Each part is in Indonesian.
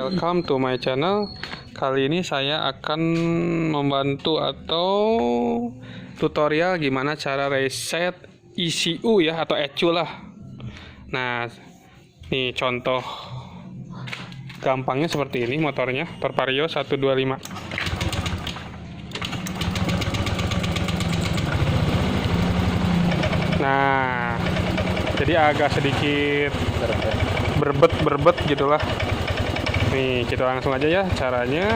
welcome to my channel. Kali ini saya akan membantu atau tutorial gimana cara reset ECU ya, atau ECU lah. Nah, ini contoh gampangnya seperti ini motornya, Torvario 125. Nah, jadi agak sedikit berbet gitulah. Nih, kita langsung aja ya caranya.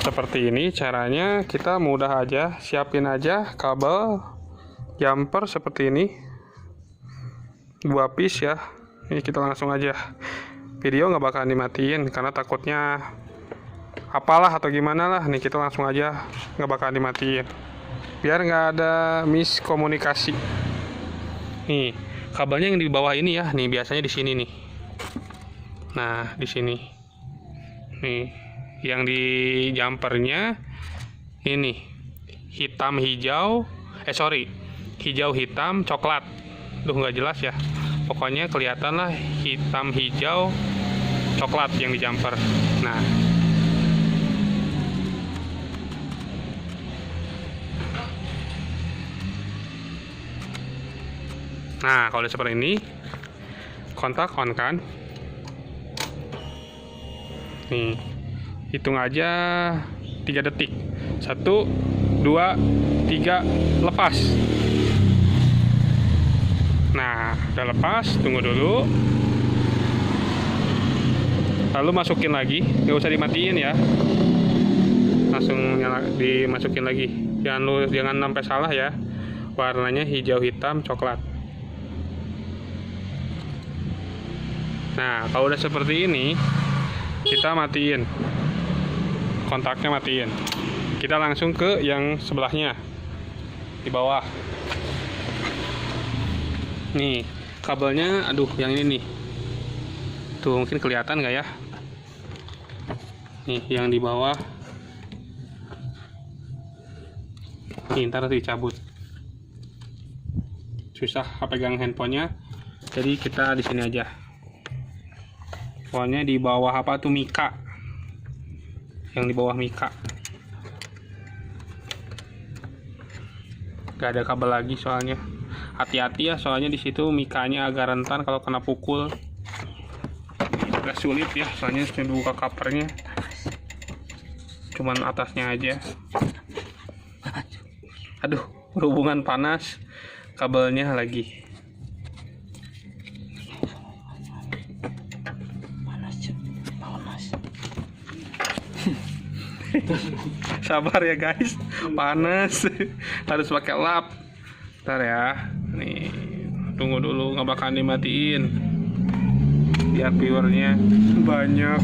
Seperti ini caranya, kita mudah aja, siapin aja kabel jumper seperti ini, 2 piece ya. Ini kita langsung aja. Video nggak bakalan dimatiin karena takutnya apalah atau gimana lah. Nih kita langsung aja, nggak bakalan dimatiin biar nggak ada miskomunikasi. Nih kabelnya yang di bawah ini ya, nih biasanya di sini nih. Nah di sini nih yang di jumpernya ini hitam hijau, hijau hitam coklat. Duh nggak jelas ya, pokoknya kelihatan lah hitam hijau coklat yang di jumper. Nah, kalau seperti ini, kontak on kan? Nih, hitung aja 3 detik. 1, 2, 3, lepas. Nah, udah lepas, tunggu dulu. Lalu masukin lagi, nggak usah dimatiin ya. Langsung dimasukin lagi. Jangan sampai salah ya. Warnanya hijau hitam coklat. Nah, kalau udah seperti ini, kita matiin kontaknya, matiin. Kita langsung ke yang sebelahnya di bawah. Nih kabelnya, aduh yang ini nih, tuh mungkin kelihatan nggak ya? Nih yang di bawah, nih ntar dicabut, susah pegang handphonenya, jadi kita di sini aja. Pokoknya di bawah apa tuh, mika, yang di bawah mika. Gak ada kabel lagi soalnya. Hati-hati ya, soalnya di situ mikanya agak rentan kalau kena pukul. Agak sulit ya, soalnya sudah buka covernya. Cuman atasnya aja. Aduh, berhubungan panas kabelnya lagi. Sabar ya guys, panas, harus pakai lap. Ntar ya, nih tunggu dulu, nggak bakalan dimatiin biar viewernya banyak.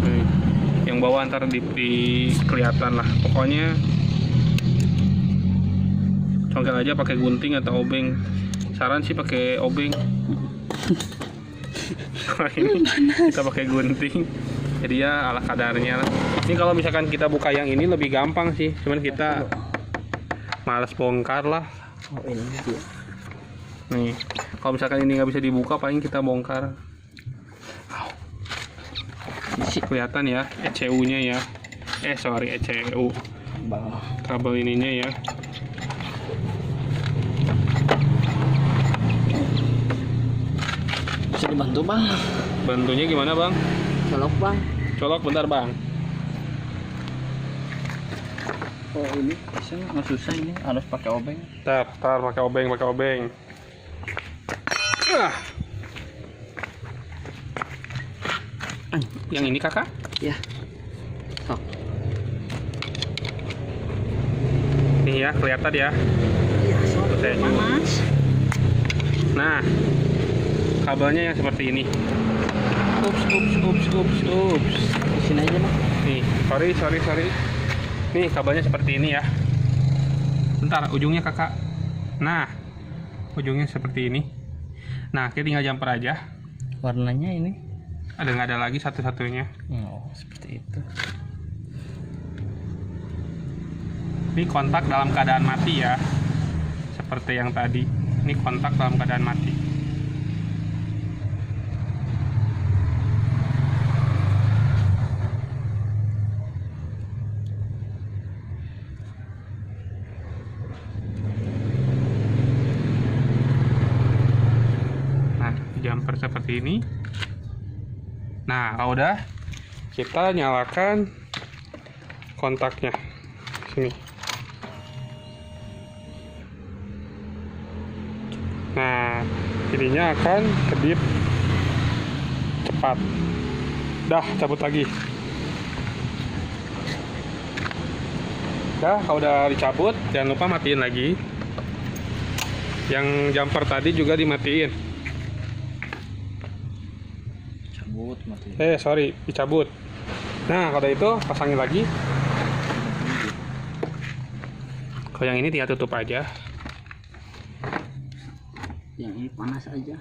Nih, yang bawah ntar di kelihatan lah. Pokoknya congkel aja pakai gunting atau obeng. Saran sih pakai obeng. Ini kita pakai gunting, jadi ya ala kadarnya lah. Ini kalau misalkan kita buka yang ini lebih gampang sih, cuman kita malas bongkar lah. Oh ini dia. Nih kalau misalkan ini nggak bisa dibuka, paling kita bongkar. Kelihatan ya ECU nya ya, ECU kabel ininya ya. Bisa dibantu bang? Bantunya gimana bang? Colok bang. Colok bentar bang. Oh ini bisa nggak susah, ini harus pakai obeng. Tar pakai obeng. Yang ini kakak? Ya. Oh. Nih ya, kelihatan ya. Ya, Saya panas. Nah, kabelnya yang seperti ini. Ups. Di sini aja bang. Nih, sorry. Nih kabelnya seperti ini ya. Bentar, ujungnya kakak. Nah, ujungnya seperti ini. Nah, kita tinggal jumper aja. Warnanya ini? Nggak ada lagi satu-satunya. Oh, seperti itu. Ini kontak dalam keadaan mati ya, seperti yang tadi. Ini kontak dalam keadaan mati. jumper seperti ini. Nah, kalau udah, kita nyalakan kontaknya sini. Nah, ininya akan kedip cepat. Dah, cabut lagi. Dah, kalau udah dicabut, jangan lupa matiin lagi. Yang jumper tadi juga dimatiin. Cabut mati. Sorry, dicabut. Nah, kalau itu pasangin lagi. Kalau yang ini tinggal tutup aja. Yang ini panas aja.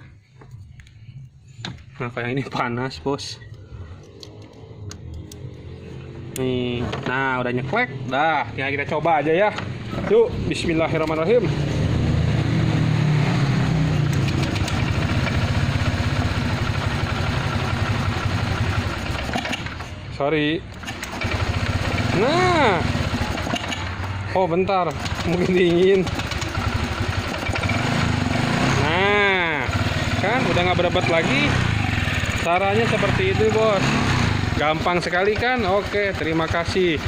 Nah, kalau yang ini panas, bos. Nih, nah udah nyeklek. Dah, tinggal kita coba aja ya. Yuk, bismillahirrahmanirrahim. Sorry. Nah. Oh, bentar. Mungkin dingin. Nah, kan udah nggak berebet lagi. Caranya seperti itu, bos. Gampang sekali kan? Oke, terima kasih.